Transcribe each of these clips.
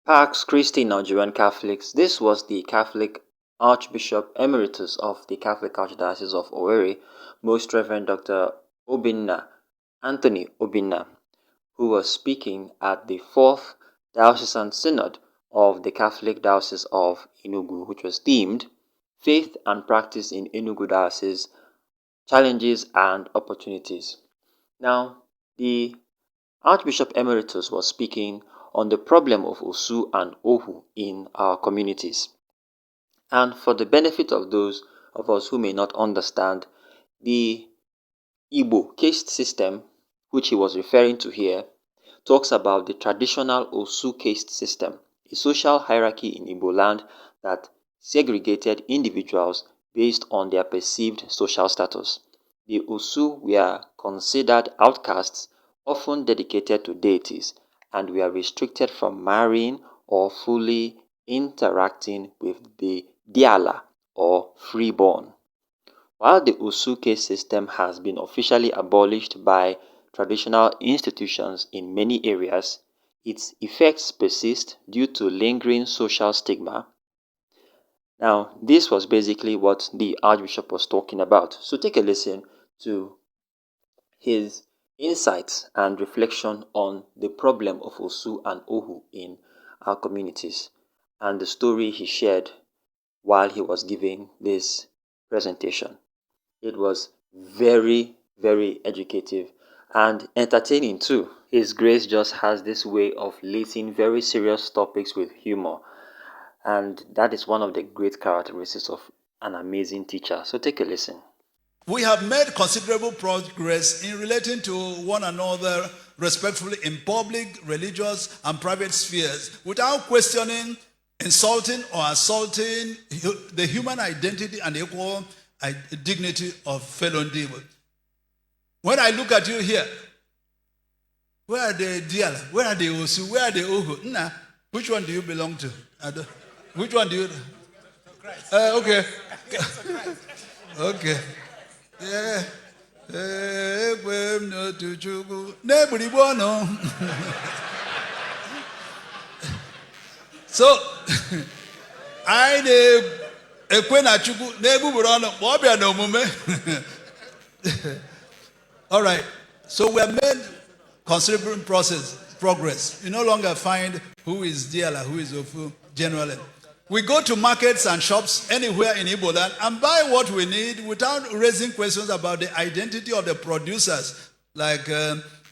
Pax Christi Nigerian Catholics. This was the Catholic Archbishop Emeritus of the Catholic Archdiocese of Owerri, Most Reverend Dr. Obinna, Anthony Obinna, who was speaking at the 4th Diocesan Synod of the Catholic Diocese of Enugu, which was themed Faith and Practice in Enugu Diocese, Challenges and Opportunities. Now, the Archbishop Emeritus was speaking on the problem of Osu and Ohu in our communities. And for the benefit of those of us who may not understand, the Igbo caste system, which he was referring to here, talks about the traditional Osu caste system, a social hierarchy in Igboland that segregated individuals based on their perceived social status. The Osu were considered outcasts, often dedicated to deities, and were restricted from marrying or fully interacting with the diala or freeborn. While the Osu caste system has been officially abolished by traditional institutions in many areas, its effects persist due to lingering social stigma. Now, this was basically what the Archbishop was talking about. So take a listen to his insights and reflection on the problem of Osu and Ohu in our communities and the story he shared while he was giving this presentation. It was very, very educative and entertaining too. His Grace just has this way of lacing very serious topics with humor, and that is one of the great characteristics of an amazing teacher. So take a listen. We have made considerable progress in relating to one another respectfully in public, religious, and private spheres without questioning, insulting, or assaulting the human identity and equal dignity of fellow individuals. When I look at you here, where are the diala? Where are the Osu? Where are the Ohu? Nah, which one do you belong to? Which one do you? Okay. Okay. Yeah. So, I all right. So we have made considerable progress. You no longer find who is diala, who is Ofu generally. We go to markets and shops anywhere in Igboland and buy what we need without raising questions about the identity of the producers, like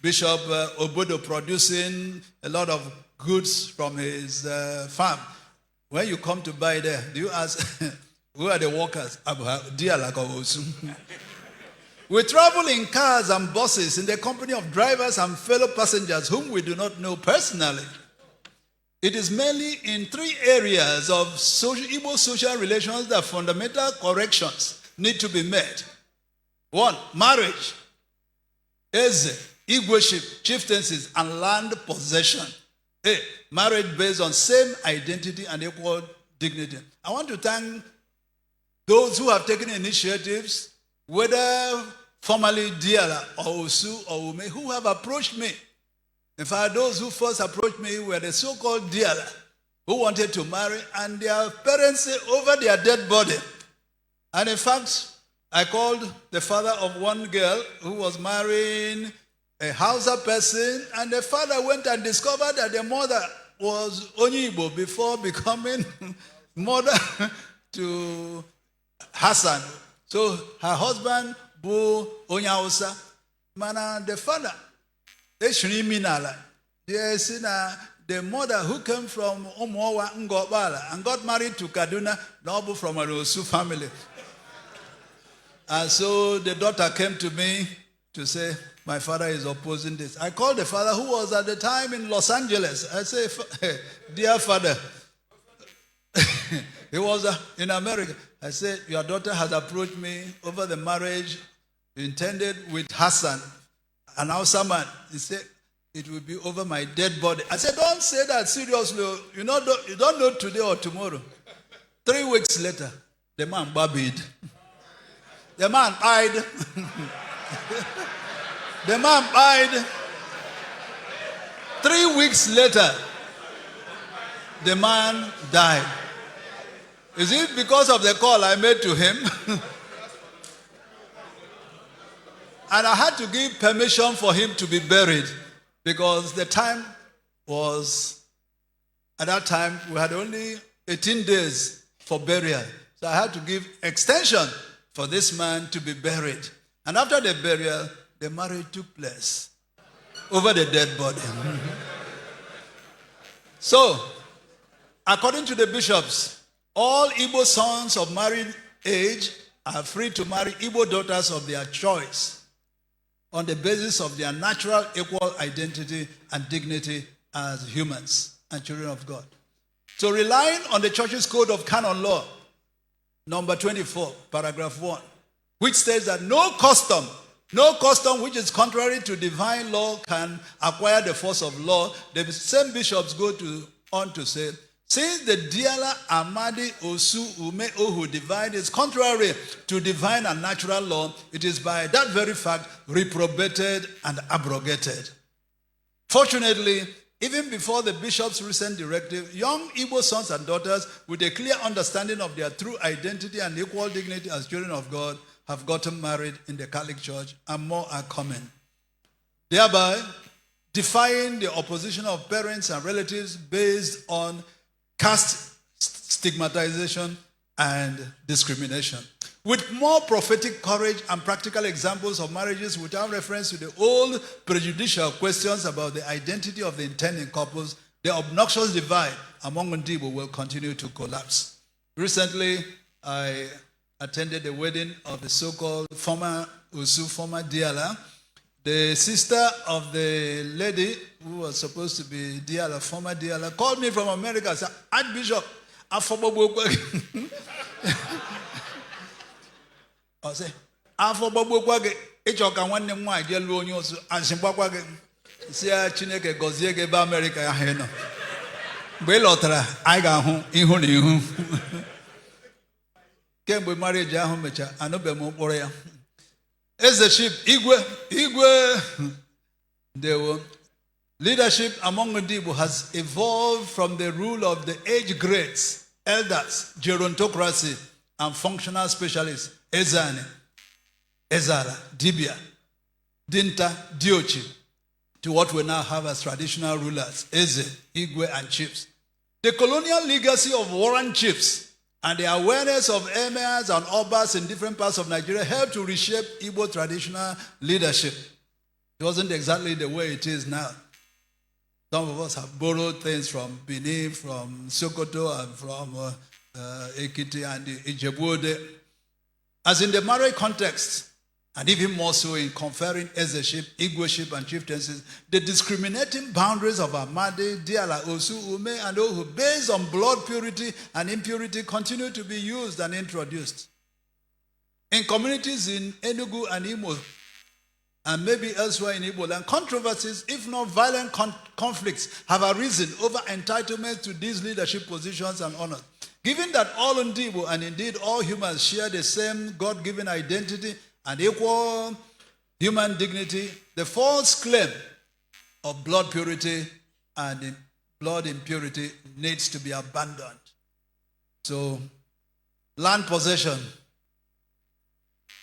Bishop Obodo producing a lot of goods from his farm. When you come to buy there, do you ask, who are the workers? We travel in cars and buses in the company of drivers and fellow passengers whom we do not know personally. It is mainly in three areas of Igbo social relations that fundamental corrections need to be made. One, marriage, eze, Igboship, chieftaincies, and land possession. Marriage based on same identity and equal dignity. I want to thank those who have taken initiatives, whether formally diala or Osu or Ume, who have approached me. In fact, those who first approached me were the so-called diala who wanted to marry, and their parents say over their dead body. And in fact, I called the father of one girl who was marrying a Hausa person, and the father went and discovered that the mother was Onyibo before becoming mother to Hassan. So her husband, Bu Onyausa, mana the father, the mother who came from Omowa Ngobala and got married to Kaduna, Nobu from an Osu family. And so the daughter came to me to say, my father is opposing this. I called the father who was at the time in Los Angeles. I say, dear father, he was in America. I said, your daughter has approached me over the marriage intended with Hassan, an Hausa man. He said, it will be over my dead body. I said, don't say that seriously. You don't know today or tomorrow. 3 weeks later, the man babbied. The man died. The man died. 3 weeks later, the man died. Is it because of the call I made to him? And I had to give permission for him to be buried because the time was, at that time, we had only 18 days for burial. So I had to give extension for this man to be buried. And after the burial, the marriage took place over the dead body. So, according to the bishops, all Igbo sons of married age are free to marry Igbo daughters of their choice on the basis of their natural equal identity and dignity as humans and children of God. So relying on the church's code of canon law, number 24, paragraph 1, which states that no custom which is contrary to divine law can acquire the force of law, the same bishops go on to say, since the diala, amadi, osu, ume, ohu divide is contrary to divine and natural law, it is by that very fact reprobated and abrogated. Fortunately, even before the bishop's recent directive, young Igbo sons and daughters with a clear understanding of their true identity and equal dignity as children of God have gotten married in the Catholic Church, and more are coming, thereby defying the opposition of parents and relatives based on caste stigmatization and discrimination. With more prophetic courage and practical examples of marriages without reference to the old prejudicial questions about the identity of the intending couples, the obnoxious divide among Igbo will continue to collapse. Recently, I attended the wedding of the so-called former Osu, former diala. The sister of the lady who was supposed to be diala, former diala, called me from America and said, Archbishop, I say, ịchọka nwanne m nwaanyị jee lụọ onye osu asịgbakwa gị si ya Chineke gọzie gị ebe America ya ha nọ mgbe ị lọtara anyị ga-ahụ ihu na ihu kemgbe marriage ahụ mecha anụbe m mkpụrụ ya Ezeship, Igwe, the leadership among the Igbo has evolved from the rule of the age grades, elders, gerontocracy, and functional specialists, Ezane, Ezara, Dibia, Dinta, Diochi, to what we now have as traditional rulers, Eze, Igwe, and chiefs. The colonial legacy of warrant chiefs and the awareness of emirs and obas in different parts of Nigeria helped to reshape Igbo traditional leadership. It wasn't exactly the way it is now. Some of us have borrowed things from Benin, from Sokoto, and from Ekiti and Ijebu-Ode. As in the marriage context, and even more so in conferring Ezeship, Igweship, and chieftaincies, the discriminating boundaries of Amadi, Diala, Osu, Ume, and Ohu, based on blood purity and impurity, continue to be used and introduced. In communities in Enugu and Imo, and maybe elsewhere in Igboland, controversies, if not violent conflicts, have arisen over entitlements to these leadership positions and honors. Given that all Igbo and indeed all humans share the same God-given identity and equal human dignity, the false claim of blood purity and blood impurity needs to be abandoned. So, land possession,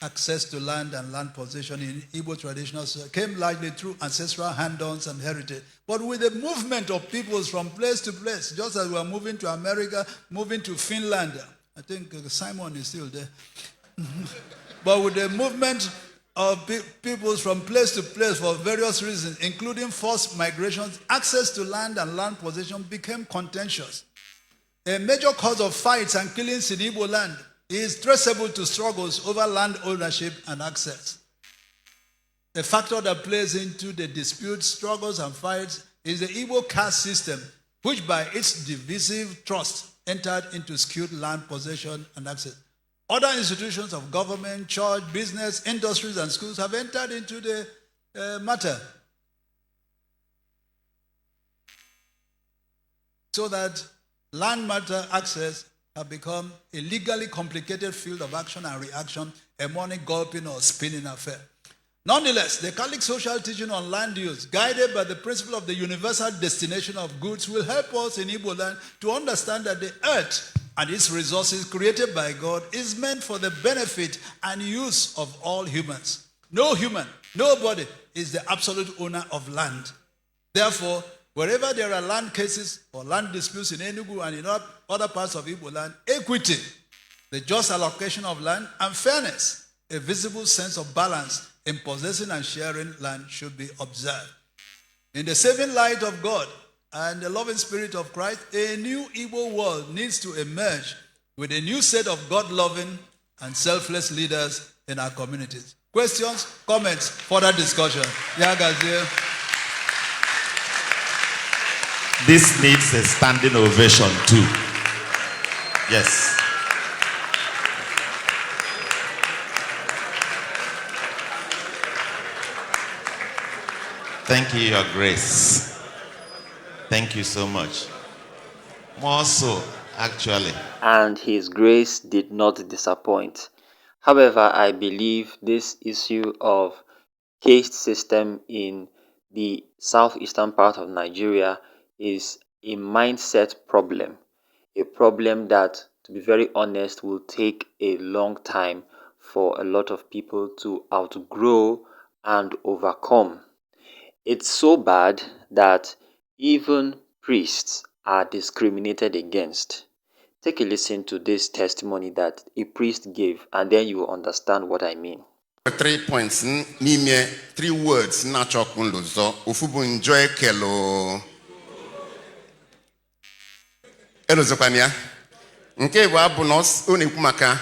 access to land and land possession in Igbo traditional came largely through ancestral hand-ons and heritage. But with the movement of peoples from place to place, just as we are moving to America, moving to Finland, I think Simon is still there. But with the movement of peoples from place to place for various reasons, including forced migrations, access to land and land possession became contentious. A major cause of fights and killings in Igbo land is traceable to struggles over land ownership and access. A factor that plays into the disputes, struggles, and fights is the Igbo caste system, which by its divisive trust entered into skewed land possession and access. Other institutions of government, church, business, industries, and schools have entered into the matter. So that land matter access have become a legally complicated field of action and reaction, a money gulping or spinning affair. Nonetheless, the Catholic social teaching on land use, guided by the principle of the universal destination of goods, will help us in Igboland to understand that the earth and its resources created by God is meant for the benefit and use of all humans. No human, nobody is the absolute owner of land. Therefore, wherever there are land cases or land disputes in Enugu and in other parts of Igboland, equity, the just allocation of land, and fairness, a visible sense of balance in possessing and sharing land should be observed. In the saving light of God and the loving spirit of Christ, a new Igbo world needs to emerge with a new set of God-loving and selfless leaders in our communities. Questions, comments, further discussion? Yeah, guys, yeah. This needs a standing ovation too. Yes. Thank you, Your Grace. Thank you so much. More so, actually. And His Grace did not disappoint. However, I believe this issue of caste system in the southeastern part of Nigeria is a mindset problem. A problem that, to be very honest, will take a long time for a lot of people to outgrow and overcome. It's so bad that even priests are discriminated against. Take a listen to this testimony that a priest gave, and then you will understand what I mean. 3 points, 3 words, Ofu bu enjoy kelo. Elozokwania. Nke wa bu nos onekwu maka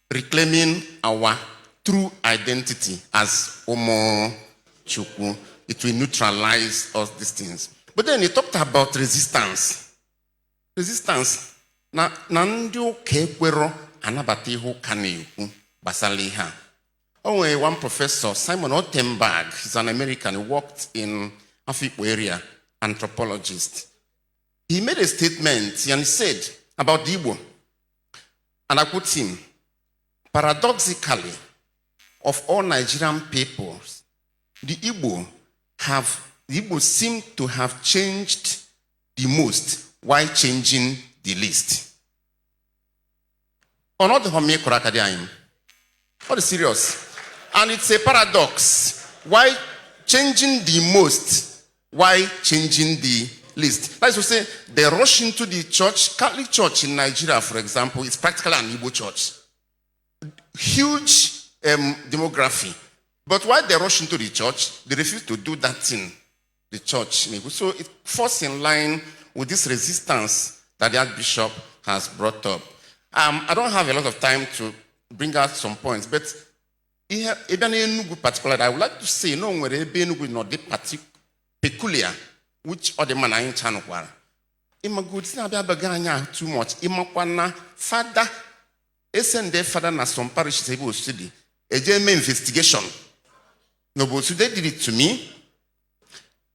reclaiming our true identity as Omo Chukwu. It will neutralize all these things. But then he talked about resistance. Resistance. Na ndị ụka ekwero anabata ihe ụka na-ekwu gbasara ihe a. Oh, one professor, Simon Ottenberg, he's an American, he worked in Afikpo area, anthropologist. He made a statement and he said about the Igbo, and I quote him, paradoxically, of all Nigerian peoples, the Igbo seem to have changed the most while changing the least. Or not the home korakadiaim. What is serious? And it's a paradox. Why changing the most? Why changing the least? That's to say, they rush into the church. Catholic Church in Nigeria, for example, is practically an Igbo church. Huge demography. But while they rush into the church, they refuse to do that thing, the church. So it falls in line with this resistance that the Archbishop has brought up. I don't have a lot of time to bring out some points, but even in particular, I would like to say, no, where Enugu is not the peculiar, which other man I in Chanukwa. Ima good thing too much. Ima kwana father, SND father na some parish able study. A German investigation. No, but so they did it to me.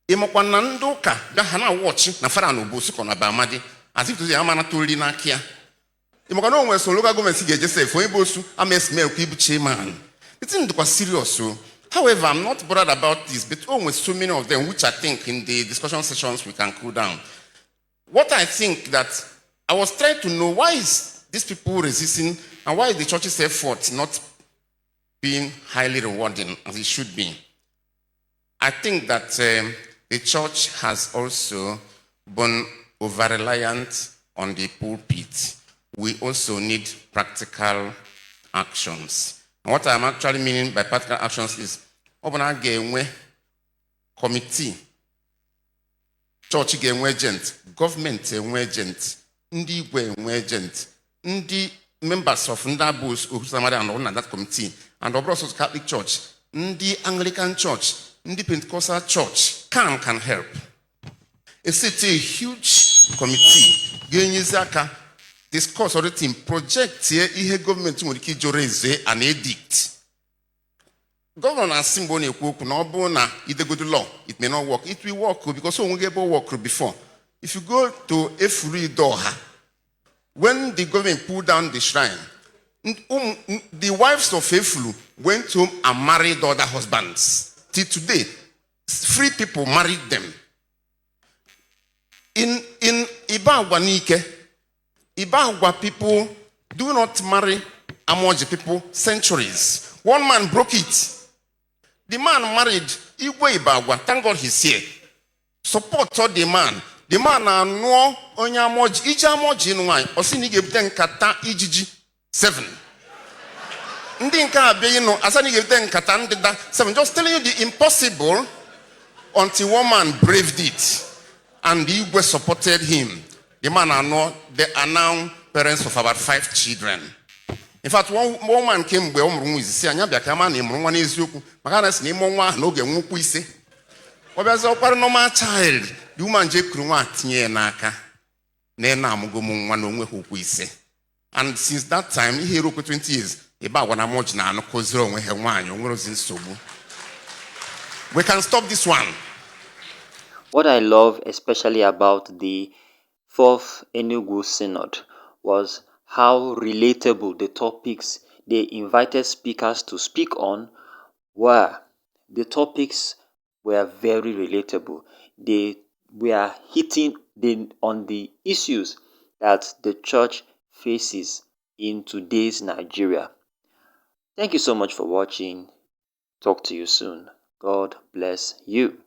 Ima kwana ndoka, da hana watch na fara no bosu kona bamadi, as if to say amana tuli na kia. Ima kwana onwe so local government sige just say for ibosu ames me okibu chairman. It's not serious. So, however, I'm not bothered about this, but almost so many of them, which I think in the discussion sessions we can cool down. What I think that I was trying to know, why is these people resisting, and why is the church's effort not being highly rewarding as it should be? I think that the church has also been over-reliant on the pulpit. We also need practical actions. And what I'm actually meaning by practical actions is Obinna ga-enwe committee, church ga-enwe agent, government enwe agent, ndị Igwe enwe agent, ndị members of Ndabus Ohusamari and on that committee, and also Catholic Church, ndị Anglican Church, ndị Pentecostal Church can help. It's a huge committee. Ga-enyezi discuss or team project here ihe government nwere ike ijoreze an edict. Governor Simbo na-ekwu na ọ bụ na idegodo law, it may not work. It will work because we get work before. If you go to Efuri Doha, when the government pulled down the shrine, The wives of Efulu went home and married other husbands. Till today, free people married them. In Ibagwa Nike, Ibagwa people do not marry Amoji people centuries. One man broke it. The man married Igwe Ibagwa. Thank God he's here. Support the man. The man no onye Amoji. Iji Amoji nwa. Osini gebten kata ijiji 7. Ndi nke abịa no asani gebten kata ndida 7. Just telling you the impossible until one man braved it. And the Igwe supported him. The man they are now parents of about 5 children. In fact, one man came where say, "Anya kama na imru nwa n'eziokwu, maka na si na imo nwa na oge nwukwu ise." Obiazo kwara normal child, the woman je kuru nwa tinye n'aka. Na na amugo mu nwa na onwe hokwu ise. And since that time, he here 20 years, eba wana moji na anokoziro onwe he nwanyi, onwerozi nsogbu. We can stop this one. What I love especially about the 4th Enugu Synod was how relatable the topics they invited speakers to speak on were. The topics were very relatable. They were hitting on the issues that the church faces in today's Nigeria. Thank you so much for watching. Talk to you soon. God bless you.